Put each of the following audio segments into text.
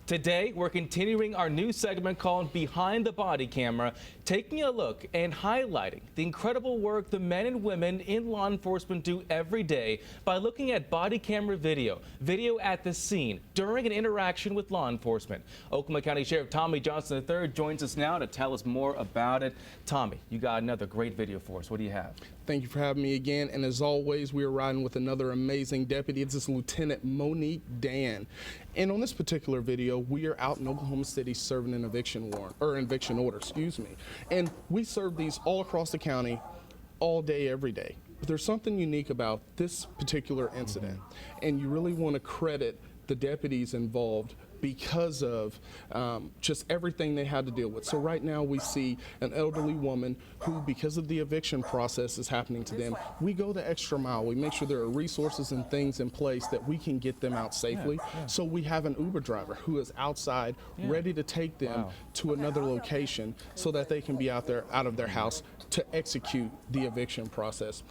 Today, we're continuing our new segment called Behind the Body Camera, taking a look and highlighting the incredible work the men and women in law enforcement do every day by looking at body camera video at the scene during an interaction with law enforcement. Oklahoma County Sheriff Tommy Johnson III joins us now to tell us more about it. Tommy, you got another great video for us. What do you have? Thank you for having me again. And as always, we are riding with another amazing deputy. This is Lieutenant Monique Dan. And on this particular video, we are out in Oklahoma City serving an eviction warrant, or eviction order, excuse me. And we serve these all across the county, all day, every day. But there's something unique about this particular incident. And you really want to credit the deputies involved because of just everything they had to deal with. So right now we see an elderly woman who, because of the eviction process is happening to them, we go the extra mile. We make sure there are resources and things in place that we can get them out safely. So we have an Uber driver who is outside ready to take them to another location so that they can be out of their house to execute the eviction process.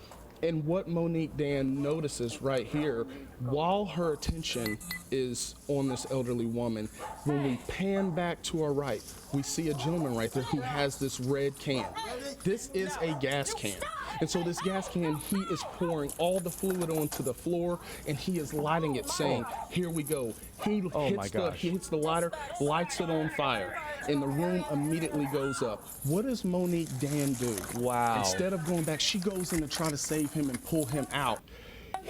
And what Monique Dan notices right here, while her attention is on this elderly woman, when we pan back to our right, we see a gentleman right there who has this red can. This is a gas can. And so this gas can, he is pouring all the fluid onto the floor and he is lighting it, saying, "Here we go." He hits the lighter, lights it on fire, and the room immediately goes up. What does Monique Dan do? Wow. Instead of going back, she goes in to try to save him and pull him out.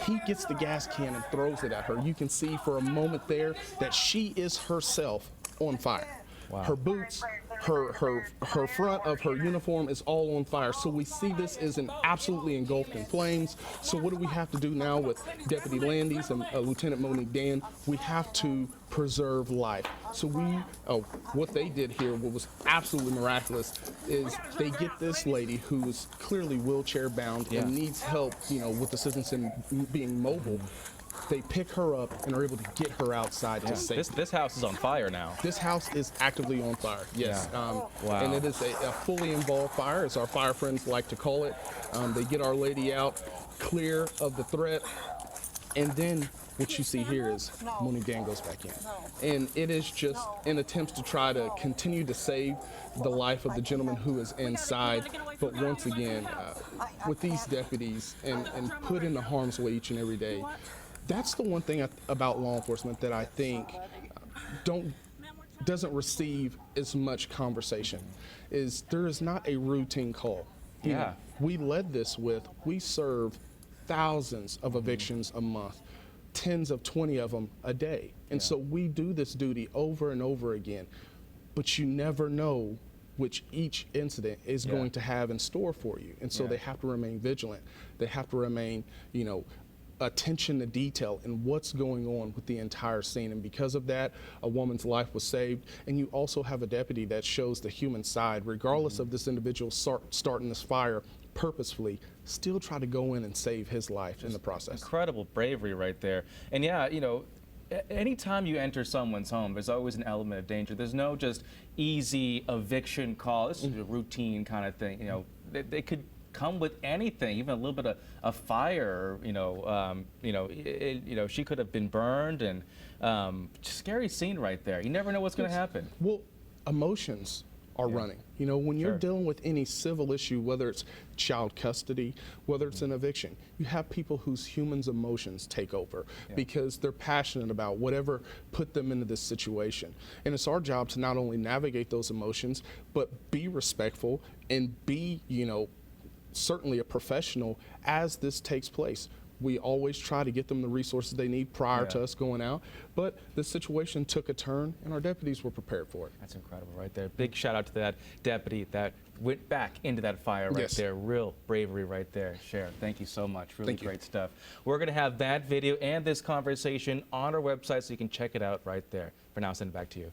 He gets the gas can and throws it at her. You can see for a moment there that she is herself on fire. Wow. Her boots, her front of her uniform is all on fire. So we see this is absolutely engulfed in flames. So what do we have to do now with Deputy Landis and Lieutenant Monique Dan? We have to preserve life. So what they did here, what was absolutely miraculous, is they get this lady who is clearly wheelchair bound and needs help, with assistance in being mobile. They pick her up and are able to get her outside to safety. This house is on fire now. This house is actively on fire, yes. Wow. And it is a fully involved fire, as our fire friends like to call it. They get our lady out, clear of the threat, and then what you see here is Monique Dan goes back in. And it is just in attempts to try to continue to save the life of the gentleman who is inside. But once again, with these deputies and put into harm's way each and every day, that's the one thing about law enforcement that I think doesn't receive as much conversation, is there is not a routine call. We led this with, we serve thousands of evictions a month, tens of 20 of them a day. And so we do this duty over and over again, but you never know which each incident is going to have in store for you. And so they have to remain vigilant. They have to remain, attention to detail and what's going on with the entire scene. And because of that, a woman's life was saved. And you also have a deputy that shows the human side, regardless of this individual starting this fire purposefully, still try to go in and save his life in the process. Incredible bravery right there. And anytime you enter someone's home, there's always an element of danger. There's no just easy eviction call. This is a routine kind of thing. They could come with anything, even a little bit of fire. She could have been burned, and scary scene right there. You never know what's going to happen. Well, emotions are running. When you're dealing with any civil issue, whether it's child custody, whether it's an eviction, you have people whose humans' emotions take over because they're passionate about whatever put them into this situation. And it's our job to not only navigate those emotions, but be respectful and be, certainly a professional as this takes place. We always try to get them the resources they need prior to us going out, but the situation took a turn and our deputies were prepared for it. That's incredible right there. Big shout out to that deputy that went back into that fire right there. Real bravery right there. Sheriff, thank you so much. Really great stuff. We're going to have that video and this conversation on our website so you can check it out right there. For now, I'll send it back to you.